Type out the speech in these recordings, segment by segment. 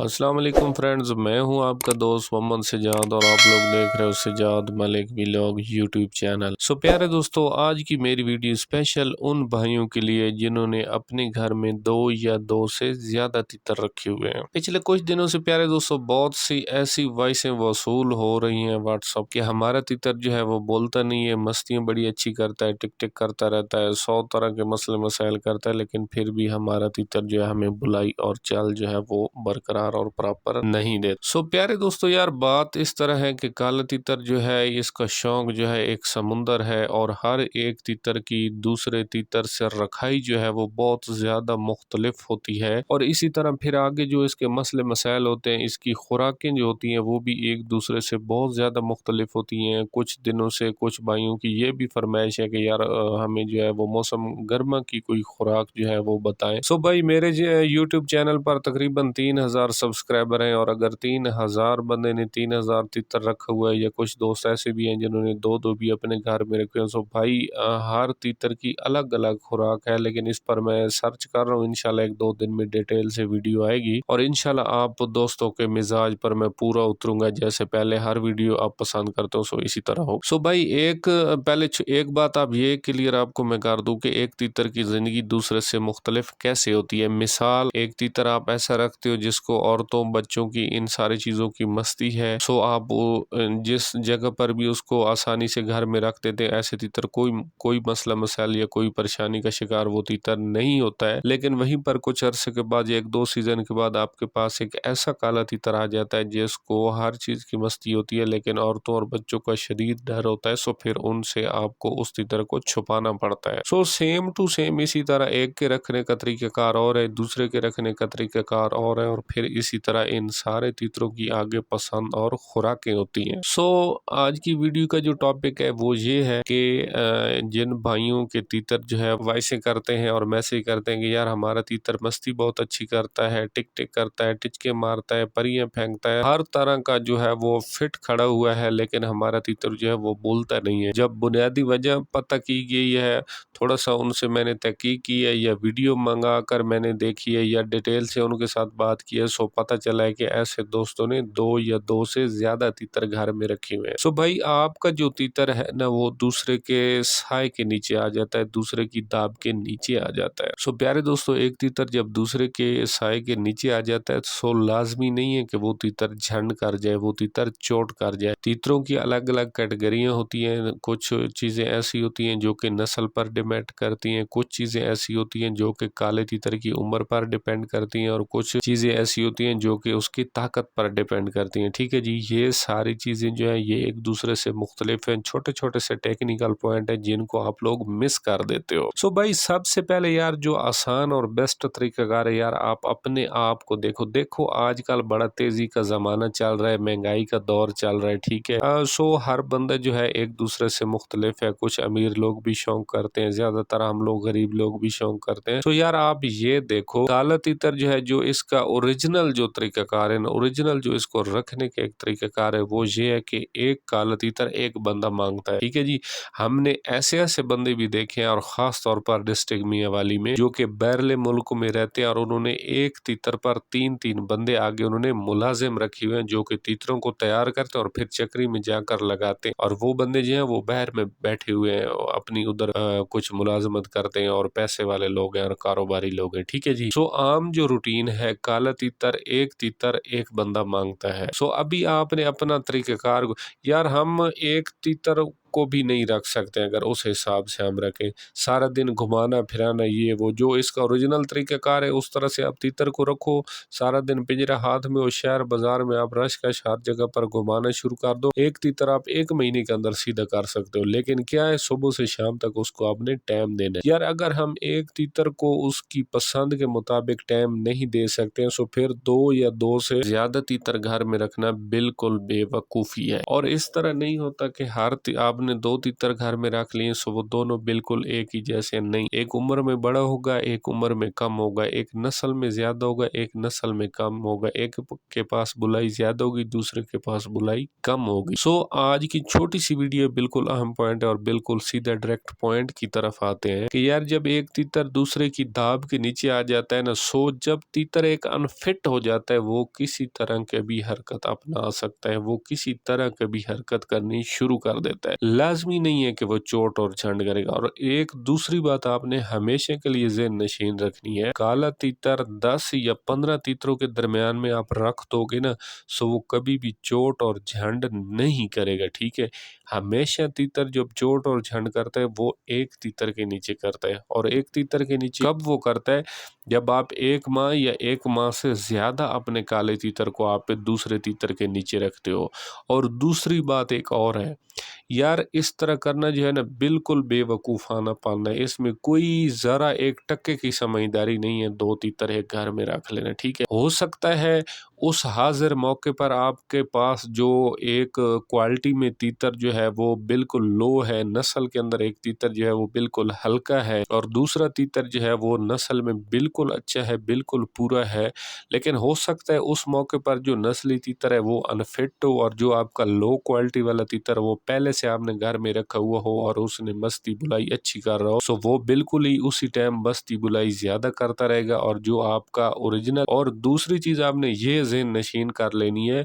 अस्सलाम वालेकुम फ्रेंड्स, मैं हूं आपका दोस्त मोहम्मद सजाद और आप लोग देख रहे हो Sajad Malik vlog YouTube channel. प्यारे दोस्तों, आज की मेरी वीडियो स्पेशल उन भाइयों के लिए जिन्होंने अपने घर में दो या दो से ज़्यादा तितर रखे हुए हैं। पिछले कुछ दिनों से प्यारे दोस्तों बहुत सी ऐसी वॉइसें वसूल हो रही हैं व्हाट्सअप कि हमारा तितर जो है वो बोलता नहीं है, मस्तियाँ बड़ी अच्छी करता है, टिक टिक करता रहता है, 100 तरह के मसले मसाइल करता है, लेकिन फिर भी हमारा तितर जो है हमें बुलाई और चाल जो है वो बरकरार और प्रॉपर नहीं दे। प्यारे दोस्तों यार, बात इस तरह है कि काला तीतर जो है इसका शौक जो है एक समुंदर है और हर एक तीतर की दूसरे तीतर से रखाई जो है वो बहुत ज्यादा मुख्तलिफ होती है और इसी तरह फिर आगे जो इसके मसले मसाइल होते हैं, इसकी खुराकें जो होती हैं वो भी एक दूसरे से बहुत ज्यादा मुख्तलिफ होती हैं। कुछ दिनों से कुछ भाइयों की ये भी फरमाइश है कि यार हमें जो है वो मौसम गर्मा की कोई खुराक जो है वो बताएं। भाई मेरे यूट्यूब चैनल पर तकरीबन 3000 सब्सक्राइबर हैं और अगर 3000 बंदे ने 3000 तितर रखा हुआ है या कुछ दोस्त ऐसे भी हैं जिन्होंने दो दो भी अपने घर में रखे हैं। भाई हर तीतर की अलग अलग खुराक है, लेकिन इस पर मैं सर्च कर रहा हूँ। इंशाल्लाह एक दो दिन में डिटेल से वीडियो आएगी और इंशाल्लाह आप दोस्तों के मिजाज पर मैं पूरा उतरूंगा। जैसे पहले हर वीडियो आप पसंद करते हो सो इसी तरह हो। भाई एक बात आप ये क्लियर आपको मैं कर दूं कि एक तीतर की जिंदगी दूसरे से मुख्तलिफ कैसे होती है। मिसाल, एक तीतर आप ऐसा रखते हो जिसको औरतों बच्चों की इन सारी चीज़ों की मस्ती है, आप वो जिस जगह पर भी उसको आसानी से घर में रख देते हैं। ऐसे तीतर कोई मसला मसाइल या कोई परेशानी का शिकार वो तीतर नहीं होता है। लेकिन वहीं पर कुछ अरसे के बाद, एक दो सीजन के बाद आपके पास एक ऐसा काला तीतर आ जाता है जिसको हर चीज़ की मस्ती होती है लेकिन औरतों और बच्चों का शदीद डर होता है। फिर उनसे आपको उस तीतर को छुपाना पड़ता है। सेम टू सेम इसी तरह एक के रखने का तरीक़ाकार और है, दूसरे के रखने का तरीक़ाकार और है और फिर इसी तरह इन सारे तीतरों की आगे पसंद और खुराकें होती हैं। आज की वीडियो का जो टॉपिक है वो ये है कि जिन भाइयों के तीतर जो है वैसे करते हैं और मैसेज करते हैं कि यार हमारा तीतर मस्ती बहुत अच्छी करता है, टिक टिक करता है, टिचके मारता है, परियां फेंकता है, हर तरह का जो है वो फिट खड़ा हुआ है, लेकिन हमारा तीतर जो है वो बोलता नहीं है। जब बुनियादी वजह पता की गई है, थोड़ा सा उनसे मैंने तहकीक की है या वीडियो मंगा कर मैंने देखी है या डिटेल से उनके साथ बात की है, पता चला है कि ऐसे दोस्तों ने दो या दो से ज्यादा तीतर घर में रखे हुए हैं। भाई आपका जो तीतर है ना वो दूसरे के साय के नीचे आ जाता है, दूसरे की दाब के नीचे आ जाता है। प्यारे दोस्तों, एक तीतर जब दूसरे के साय के नीचे आ जाता है तो लाजमी नहीं है कि वो तीतर झंड कर जाए, वो तीतर चोट कर जाए। तीतरों की अलग अलग कैटेगरियां होती हैं। कुछ चीजें ऐसी होती हैं जो कि नस्ल पर डिपेंड करती हैं, कुछ चीजें ऐसी होती हैं जो कि काले तीतर की उम्र पर डिपेंड करती हैं और कुछ चीजें ऐसी होती हैं जो कि उसकी ताकत पर डिपेंड करती हैं। ठीक है जी, ये सारी चीजें जो है ये एक दूसरे से मुख्तलिफ हैं। छोटे छोटे से टेक्निकल पॉइंट है जिनको आप लोग मिस कर देते हो। भाई सबसे पहले यार जो आसान और बेस्ट तरीकाकार है यार, आप अपने आप को देखो आजकल बड़ा तेजी का जमाना चल रहा है, महंगाई का दौर चल रहा है। ठीक है, हर बंदा जो है एक दूसरे से मुख्तलिफ है। कुछ अमीर लोग भी शौक करते हैं, ज्यादातर हम लोग गरीब लोग भी शौक करते हैं। यार आप ये देखो, काला तीतर जो है जो इसका ओरिजिनल जो तरीकाकार है ना, ओरिजिनल जो इसको रखने के एक तरीकाकार है वो ये है कि एक काला तीतर एक बंदा मांगता है। ठीक है जी, हमने ऐसे ऐसे बंदे भी देखे हैं और खास तौर पर डिस्ट्रिक्ट मियांवाली में जो कि बैरले मुल्क में रहते हैं और उन्होंने एक तीतर पर तीन तीन बंदे आगे उन्होंने मुलाजिम रखे हुए हैं जो कि तीतरों को तैयार करते हैं और फिर चक्री में जाकर लगाते हैं। और वो बंदे जो हैं वो बाहर में बैठे हुए हैं, अपनी उधर कुछ मुलाजमत करते हैं और पैसे वाले लोग हैं और कारोबारी लोग हैं। ठीक है जी, आम जो रूटीन है, काला तीतर एक बंदा मांगता है। अभी आपने अपना तरीक़ाकार, यार हम एक तीतर को भी नहीं रख सकते अगर उस हिसाब से हम रखें। सारा दिन घुमाना फिराना ये वो, जो इसका ओरिजिनल तरीक़ाकार है उस तरह से आप तीतर को रखो। सारा दिन पिंजरा हाथ में और शहर बाजार में आप रश का हर जगह पर घुमाना शुरू कर दो। एक तीतर आप एक महीने के अंदर सीधा कर सकते हो, लेकिन क्या है सुबह से शाम तक उसको आपने टाइम देना है। यार अगर हम एक तीतर को उसकी पसंद के मुताबिक टाइम नहीं दे सकते हैं फिर दो या दो से ज्यादा तीतर घर में रखना बिल्कुल बेवकूफ़ी है। और इस तरह नहीं होता कि आप आपने 2 तीतर घर में रख लिए सो वो दोनों बिल्कुल एक ही जैसे नहीं, एक उम्र में बड़ा होगा, एक उम्र में कम होगा, एक नस्ल में ज़्यादा होगा, एक नस्ल में कम होगा, एक के पास बुलाई ज़्यादा होगी, दूसरे के पास बुलाई कम होगी। सो आज की छोटी सी वीडियो बिल्कुल अहम पॉइंट है और बिल्कुल सीधा डायरेक्ट पॉइंट की तरफ आते हैं कि यार जब एक तीतर दूसरे की दाब के नीचे आ जाता है ना, सो जब तीतर एक अनफिट हो जाता है वो किसी तरह के भी हरकत अपना सकता है, वो किसी तरह के भी हरकत करनी शुरू कर देता है। लाजमी नहीं है कि वो चोट और झंड करेगा। और एक दूसरी बात आपने हमेशा के लिए ज़हन नशीन रखनी है, काला तीतर 10 या 15 तीतरों के दरमियान में आप रख दोगे ना, सो वो कभी भी चोट और झंड नहीं करेगा। ठीक है, हमेशा तीतर जब चोट और झंड करता है वो एक तीतर के नीचे करता है, और एक तीतर के नीचे कब वो करता है, जब आप 1 माह या 1 माह से ज़्यादा अपने काले तीतर को आप दूसरे तीतर के नीचे रखते हो। और दूसरी बात एक और है यार, इस तरह करना जो है ना बिल्कुल बेवकूफ़ाना पालना है, इसमें कोई ज़रा 1% की समझदारी नहीं है। 2 तीतर एक घर में रख लेना, ठीक है। हो सकता है उस हाज़िर मौके पर आपके पास जो एक क्वालिटी में तीतर जो है वो बिल्कुल लो है, नस्ल के अंदर एक तीतर जो है वो बिल्कुल हल्का है और दूसरा तीतर जो है वो नस्ल में बिल्कुल अच्छा है, बिल्कुल पूरा है। लेकिन हो सकता है उस मौके पर जो नस्ली तीतर है वो अनफिट हो, और जो आपका लो क्वालिटी वाला तीतर वो पहले से आपने घर में रखा हुआ हो और उसने मस्ती बुलाई अच्छी कर रहा हो, सो वो बिल्कुल ही उसी टाइम मस्ती बुलाई ज़्यादा करता रहेगा। और जो आपका ओरिजिनल, और दूसरी चीज़ आपने ये ज़हन नशीन कर लेनी है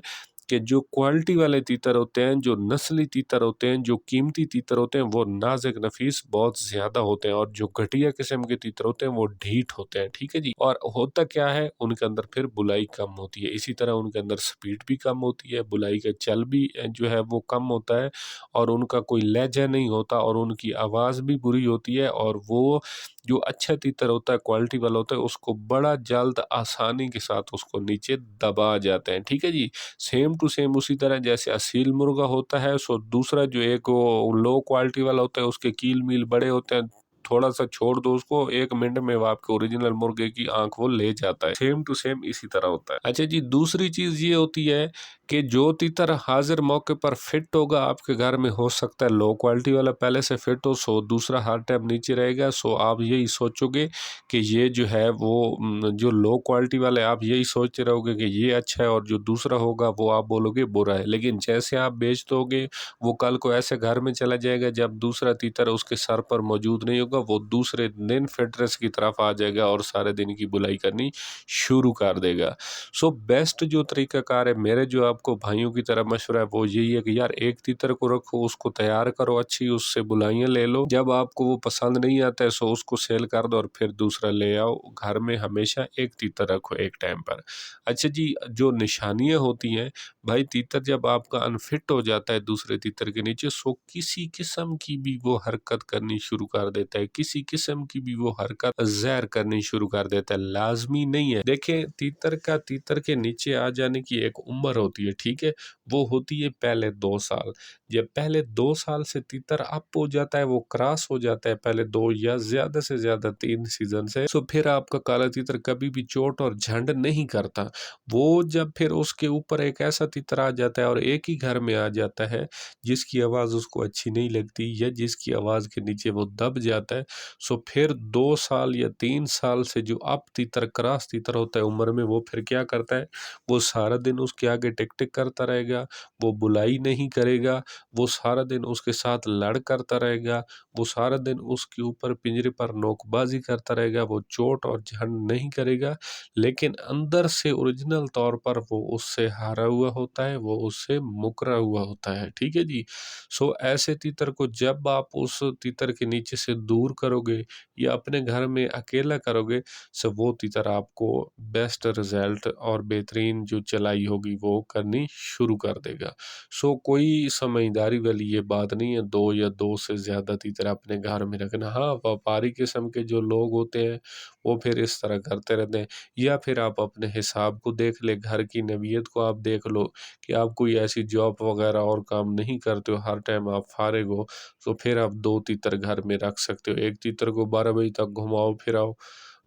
कि जो क्वालिटी वाले तीतर होते हैं, जो नस्ली तीतर होते हैं, जो कीमती तीतर होते हैं, वो नाज़ुक नफीस बहुत ज़्यादा होते हैं, और जो घटिया किस्म के तीतर होते हैं वो ढीठ होते हैं। ठीक है जी। और होता क्या है, उनके अंदर फिर बुलाई कम होती है, इसी तरह उनके अंदर स्पीड भी कम होती है, बुलाई का चल भी जो है वो कम होता है, और उनका कोई लहजा नहीं होता, और उनकी आवाज़ भी बुरी होती है। और वो जो अच्छा तीतर होता है, क्वालिटी वाला होता है, उसको बड़ा जल्द आसानी के साथ उसको नीचे दबा जाते हैं। ठीक है जी। सेम टू सेम उसी तरह जैसे असील मुर्गा होता है, सो दूसरा जो एक वो लो क्वालिटी वाला होता है उसके कील मील बड़े होते हैं, थोड़ा सा छोड़ दो उसको, 1 मिनट में वो आपके ओरिजिनल मुर्गे की आंख वो ले जाता है। सेम टू सेम इसी तरह होता है। अच्छा जी, दूसरी चीज ये होती है कि जो तीतर हाजिर मौके पर फिट होगा आपके घर में, हो सकता है लो क्वालिटी वाला पहले से फिट हो, सो दूसरा हर टाइम नीचे रहेगा। सो आप यही सोचोगे कि ये जो है वो जो लो क्वालिटी वाले, आप यही सोचते रहोगे कि ये अच्छा है, और जो दूसरा होगा वो आप बोलोगे बुरा है। लेकिन जैसे आप बेच दोगे, वो कल को ऐसे घर में चला जाएगा जब दूसरा तीतर उसके सर पर मौजूद नहीं होगा, वो दूसरे दिन फिटनेस की तरफ आ जाएगा और सारे दिन की बुलाई करनी शुरू कर देगा। सो बेस्ट जो तरीकाकार है, मेरे जो आपको भाइयों की तरह मशवरा है वो यही है कि यार एक तीतर को रखो, उसको तैयार करो अच्छी, उससे बुलाइयाँ ले लो, जब आपको वो पसंद नहीं आता है सो उसको सेल कर दो और फिर दूसरा ले आओ। घर में हमेशा एक तीतर रखो एक टाइम पर। अच्छा जी, जो निशानियाँ होती हैं भाई, तीतर जब आपका अनफिट हो जाता है दूसरे तीतर के नीचे, सो किसी किस्म की भी वो हरकत करनी शुरू कर देता है, किसी किस्म की भी वो हरकत ज़हर करनी शुरू कर देता है। लाजमी नहीं है, देखें तीतर का तीतर के नीचे आ जाने की एक उम्र होती है, ठीक है, वो होती है पहले 2 साल। जब पहले 2 साल से तीतर अप हो जाता है, वो क्रॉस हो जाता है पहले 2 या ज़्यादा से ज़्यादा 3 सीजन से, सो फिर आपका काला तीतर कभी भी चोट और झंड नहीं करता। वो जब फिर उसके ऊपर एक ऐसा तीतर आ जाता है और एक ही घर में आ जाता है जिसकी आवाज़ उसको अच्छी नहीं लगती, या जिसकी आवाज़ के नीचे वो दब जाता है, सो फिर 2 साल या 3 साल से जो अप तीतर, क्रॉस तीतर होता है उम्र में, वो फिर क्या करता है, वो सारा दिन उसके आगे टिक टिक करता रहेगा, वो बुलाई नहीं करेगा, वो सारा दिन उसके साथ लड़ करता रहेगा, वो सारा दिन उसके ऊपर पिंजरे पर नोकबाजी करता रहेगा, वो चोट और झंड नहीं करेगा, लेकिन अंदर से ओरिजिनल तौर पर वो उससे हारा हुआ होता है, वो उससे मुकरा हुआ होता है। ठीक है जी। सो ऐसे तीतर को जब आप उस तीतर के नीचे से दूर करोगे या अपने घर में अकेला करोगे, सो वो तीतर आपको बेस्ट रिजल्ट और बेहतरीन जो चलाई होगी वो करनी शुरू कर देगा। सो कोई समझदारी वाली ये बात नहीं है 2 या 2 से ज़्यादा तीतर अपने घर में रखना। हाँ, व्यापारी किस्म के जो लोग होते हैं वो फिर इस तरह करते रहते हैं, या फिर आप अपने हिसाब को देख ले, घर की नवीयत को आप देख लो कि आप कोई ऐसी जॉब वगैरह और काम नहीं करते हो, हर टाइम आप फारिग हो, तो फिर आप 2 तीतर घर में रख सकते हो। एक तीतर को 12 बजे तक घुमाओ फिराओ,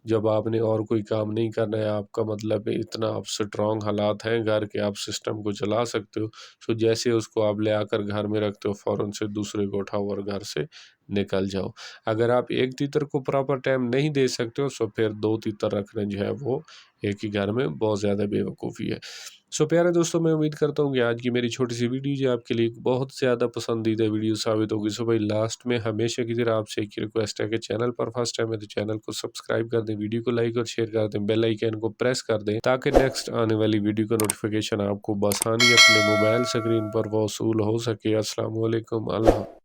जब आपने और कोई काम नहीं करना है, आपका मतलब इतना आप स्ट्रॉन्ग हालात हैं घर के, आप सिस्टम को चला सकते हो। सो जैसे उसको आप ले आकर घर में रखते हो, फ़ौरन से दूसरे को उठाओ और घर से निकल जाओ। अगर आप एक तीतर को प्रॉपर टाइम नहीं दे सकते हो, सो फिर 2 तीतर रखना जो है वो एक ही घर में बहुत ज़्यादा बेवकूफ़ी है। सो प्यारे दोस्तों, मैं उम्मीद करता हूँ कि आज की मेरी छोटी सी वीडियो जो आपके लिए एक बहुत ज़्यादा पसंदीदा वीडियो साबित होगी। सो भाई लास्ट में हमेशा की तरह आपसे एक ही रिक्वेस्ट है कि चैनल पर फर्स्ट टाइम है तो चैनल को सब्सक्राइब कर दें, वीडियो को लाइक और शेयर कर दें, बेल आइकन को प्रेस कर दें ताकि नेक्स्ट आने वाली वीडियो का नोटिफिकेशन आपको बसानी अपने मोबाइल स्क्रीन पर वसूल हो सके। अस्सलाम वालेकुम, अल्लाह।